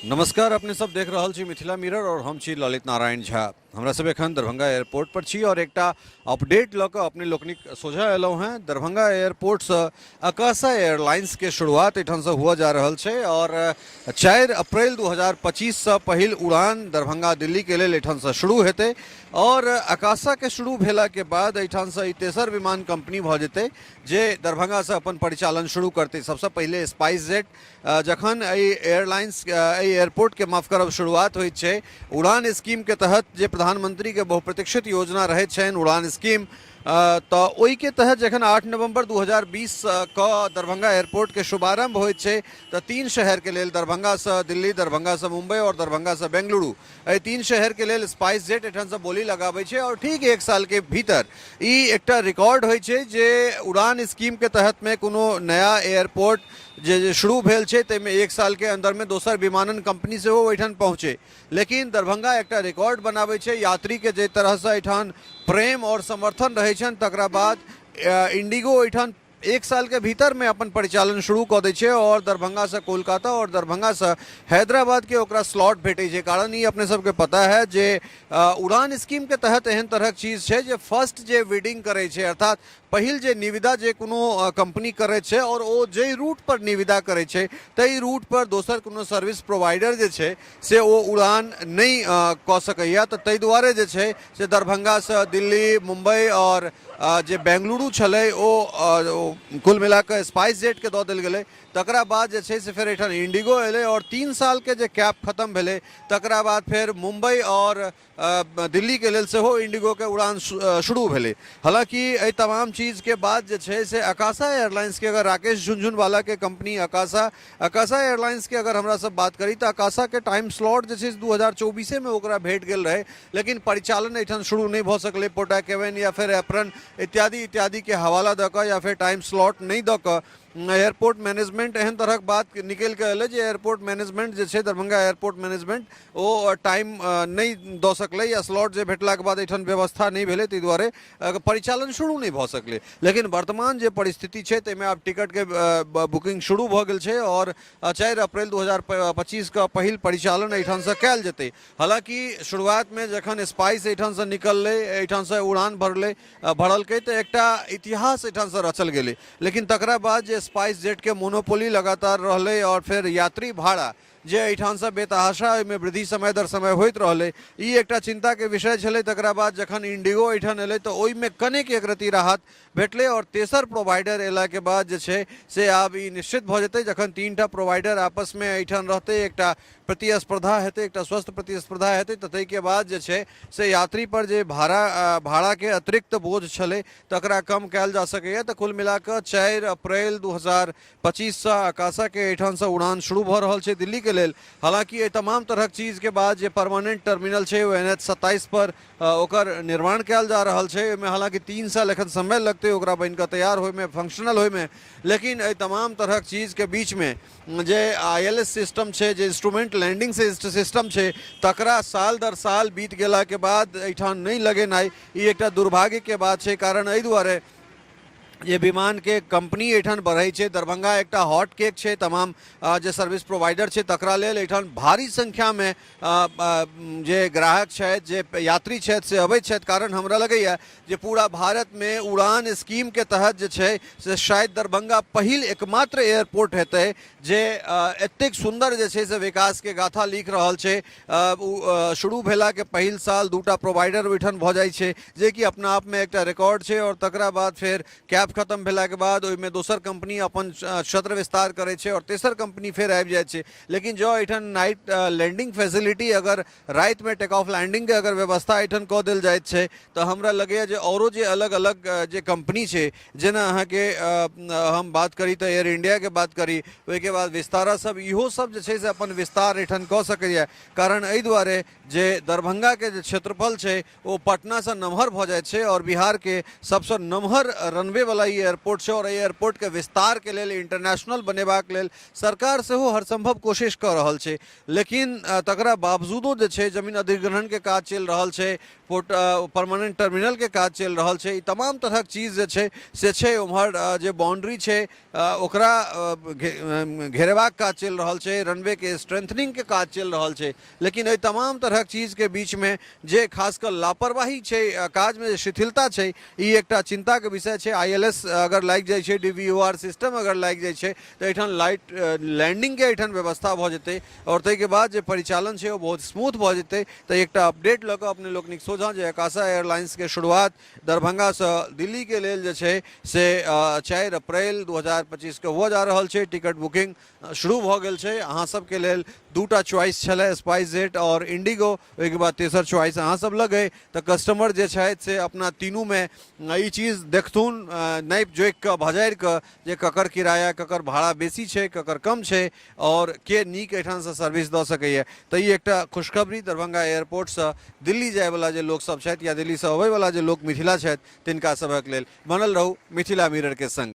नमस्कार, अपने सब देख रहल छी मिथिला मिरर और हम छी ललित नारायण झा। हमरा सब एखन दरभंगा एयरपोर्ट पर छी और एकटा अपडेट लऽ कऽ अपने लोकनिक सोझा एलहुँ हैं। दरभंगा एयरपोर्ट से आकाशा एयरलाइंस के शुरुआत एठाम से हुआ जा रहल छै और 4 अप्रैल 2025 से पहिल उड़ान दरभंगा दिल्ली के लेल एठाम से शुरू हेतै और आकाशा के शुरू भेला के बाद एठाम से तेसर विमान कंपनी भऽ जेतै जे दरभंगा से अपन परिचालन शुरू करतै। सबसे पहिले स्पाइस जेट जखन एयरलाइंस एयरपोर्ट के माफ करब शुरुआत होइत छै उड़ान स्कीम के तहत जे प्रधानमंत्री के बहुप्रतीक्षित योजना रहैत छनि उड़ान स्कीम, तो ओहि के तहत जखन 8 नवंबर 2020 क दरभंगा एयरपोर्ट के शुभारंभ होइत छै तो 3 शहर के लेल दरभंगा से दिल्ली, दरभंगा से मुंबई और दरभंगा से बेंगलुरु, एहि 3 शहर के लेल स्पाइस जेट एठाम से बोली लगाबै छै और ठीक 1 साल के भीतर ई एकटा रिकॉर्ड होइ छै जे उड़ान स्कीम के तहत में कोनो नया एयरपोर्ट जे शुरू भेल छै ताहिमे 1 साल के अंदर में दोसर विमानन कंपनी से वो एठान पहुँचे। लेकिन दरभंगा एकटा रिकॉर्ड बनाबै छै यात्री के जे तरह से एठान प्रेम और समर्थन रहै छनि तकरा बाद इंडिगो एठान 1 साल के भीतर में अपन परिचालन शुरू कऽ दै छै और दरभंगा से कोलकाता और दरभंगा से हैदराबाद के ओकरा स्लॉट भेटै छै। कारण ई अपने सबके पता है जे उड़ान स्कीम के तहत एहन तरहक चीज छै जे फर्स्ट जे बिडिंग करै छै अर्थात पहिल जे निविदा जे कोनो कंपनी करे छै और ओ जे रूट पर निविदा करे छै ताहि रूट पर दोसर कोनो सर्विस प्रोवाइडर जे छै से ओ उड़ान नहीं कऽ सकैया। तो ताहि दुआरे जे छै से दरभंगा से दिल्ली, मुंबई और जे बेंगलुरु छलै ओ कुल मिला कऽ स्पाइस जेट के दऽ देल गेलै। तकरा बाद जे छै से फेर एठान इंडिगो एलै और 3 साल के जे कैप खत्म भेलै तकरा बाद फेर मुंबई और दिल्ली के लेल सेहो इंडिगो के उड़ान शुरू भेलै। हालांकि एहि तमाम चीज के बाद जे छै से आकाशा एयरलाइंस के अगर राकेश झुनझुनवाला के कंपनी आकाशा एयरलाइंस के अगर हमरा सब बात करी तो आकाशा के टाइम स्लॉट जे छै 2024 में ओकरा भेट गेल रहे, लेकिन परिचालन एठान शुरू नहीं भऽ सकलै पोर्ट केवन या फिर एप्रन इत्यादि के हवाला दऽ कऽ या फिर टाइम स्लॉट नहीं दऽ कऽ एयरपोर्ट मैनेजमेंट एहन तरह बात निकल के अल जे एयरपोर्ट मैनेजमेंट जे छै दरभंगा एयरपोर्ट मैनेजमेंट ओ टाइम नहीं दऽ सकलै या स्लॉट जे भेटला के बाद एठान व्यवस्था नहीं भेलै ताहि दुआरे परिचालन शुरू नहीं भऽ सकलै। लेकिन वर्तमान जे परिस्थिति छै ताहिमे आब टिकट के बुकिंग शुरू भऽ गेल छै और 4 अप्रैल 2025 का पहिल परिचालन एठान से कयल जेतै। हालांकि शुरुआत में जखन स्पाइस एठान से निकललै एठान से उड़ान भरलकै तो एकटा इतिहास एठान से रचल गेलै, लेकिन तकरा बाद जे स्पाइस जेट के मोनोपोली लगातार रहलै और फिर यात्री भाड़ा जे एठान से बेतहाशा में वृद्धि समय दर समय होइत रहलै ई एकटा चिंता के विषय छलै। तकरा बाद जखन इंडिगो एठान एलै तो ओहिमे कनेक एक रत्ती राहत भेटलै और तेसर प्रोवाइडर एला के बाद जे छै से आब ई निश्चित भऽ जेतै जखन 3टा प्रोवाइडर आपस में एठान रहतै, एकटा प्रतिस्पर्धा हेतै, एकटा स्वस्थ प्रतिस्पर्धा हेतै तो ताहि के बाद जे छै से यात्री पर जे भाड़ा के अतिरिक्त बोझ छलै तकरा कम कयल जा सकैया। तो कुल मिला कऽ 4 अप्रैल 2025 से आकाशा के एठान से उड़ान शुरू भऽ रहल छै दिल्ली के लेल। हालांकि ये तमाम तरह चीज के बाद जे परमानेंट टर्मिनल छै वो NH 27 पर ओकर निर्माण कयल जा रहल छै। ओहिमे हालांकि 3 साल एखन समय लगतै ओकरा बनि कऽ तैयार होय में, फंक्शनल होय में, लेकिन एहि तमाम तरह चीज के बीच में जे ILS सिस्टम छै, जे इंस्ट्रूमेंट लैंडिंग सिस्टम छै तकरा साल दर साल बीत गेला के बाद एठान नहीं लगेनाइ ई एकटा दुर्भाग्य के बात छै। कारण एहि दुआरे ये विमान के कंपनी एठान बढ़ै छै। दरभंगा एकटा हॉट केक छै तमाम जे सर्विस प्रोवाइडर छै तकरा लेल एठान भारी संख्या में जे ग्राहक छथि, जे यात्री छथि से अबैत छथि। कारण हमरा लगैया जे पूरा भारत में उड़ान स्कीम के तहत जे छै से शायद दरभंगा पहिल एकमात्र एयरपोर्ट हेतै जे एतेक सुंदर जे छै से विकास के गाथा लिख रहल छै। शुरू भेला के पहिल साल 2टा प्रोवाइडर ओहिठान भऽ जाइ छै जे कि अपना आप में एकटा रिकॉर्ड छै और तकरा बाद फिर कैप खत्म भेला के बाद ओहिमे दोसर कंपनी अपन क्षेत्र विस्तार करे छै और तेसर कंपनी फिर आबि जाइ छै। लेकिन जो एठान नाइट लैंडिंग फैसिलिटी अगर रात में टेक ऑफ लैंडिंग के अगर व्यवस्था एठान कऽ देल जाइत छै तो हमरा लगैया जे औरो जे अलग अलग जे कंपनी छै जेना अहाँ के हम बात करी तो एयर इंडिया के बात करी, ओहि के बाद विस्तारा सब इहो सब जे छै से अपन विस्तार एठान कऽ सकैया। कारण एहि दुआरे जे दरभंगा के जे क्षेत्रफल छै ओ पटना से नमहर भऽ जाइ छै और बिहार के सबसे नमहर रनवे वाला ई एयरपोर्ट छै और एयरपोर्ट के विस्तार के लेल इंटरनेशनल बनेबाक लेल सरकार सेहो हर संभव कोशिश कर रहल छै, लेकिन तकरा बावजूदो जे छै जमीन अधिग्रहण के काज चलि रहल छै, परमानेंट टर्मिनल के काज चलि रहल छै, ई तमाम तरहक चीज जे छै से छै। उम्हर जे बाउंड्री छै ओकरा घेरेबाक काज चलि रहल छै, रनवे के स्ट्रेंथनिंग के काज चलि रहल छै, लेकिन एहि तमाम तरहक चीज के बीच में जे खासकर लापरवाही छै, काज में जे शिथिलता छै, ई एकटा चिंता के विषय छै। ILS अगर लागि जाइ छै, DVOR सिस्टम अगर लागि जाइ छै तऽ एहिठाम लाइट लैंडिंग के एहिठाम व्यवस्था भऽ जेतै और ताहिके बाद जे परिचालन छै ओ बहुत स्मूथ भऽ जेतै। तऽ एकटा अपडेट लऽ कऽ अपने लोकनिक सोझा जे अकाशा एयरलाइंस के शुरुआत दरभंगा से दिल्ली के लेल जे छै से 4 अप्रैल 2025 के हुआ जा रहल छै। टिकट बुकिंग शुरू भऽ गेल छै। अहाँ सबके लेल दूटा चॉइस छलै, स्पाइस जेट और इंडिगो, ओहिके बाद तेसर चॉइस अहाँ सब लगे तऽ कस्टमर जे छथि से अपना तीनू में ई चीज देखथुन, नापि जोखि कऽ भजारि कऽ जे ककर किराया ककर भाड़ा बेसी छै ककर कम छै और के नीक एहिठाम से सर्विस दऽ सकैए। तऽ ई एकटा खुशखबरी दरभंगा एयरपोर्ट से दिल्ली जाय वाला जे लोक सब छथि या दिल्ली से अबै वाला जे लोक मिथिला छथि तिनका सभक लेल। बनल रहू मिथिला मिरर के संग।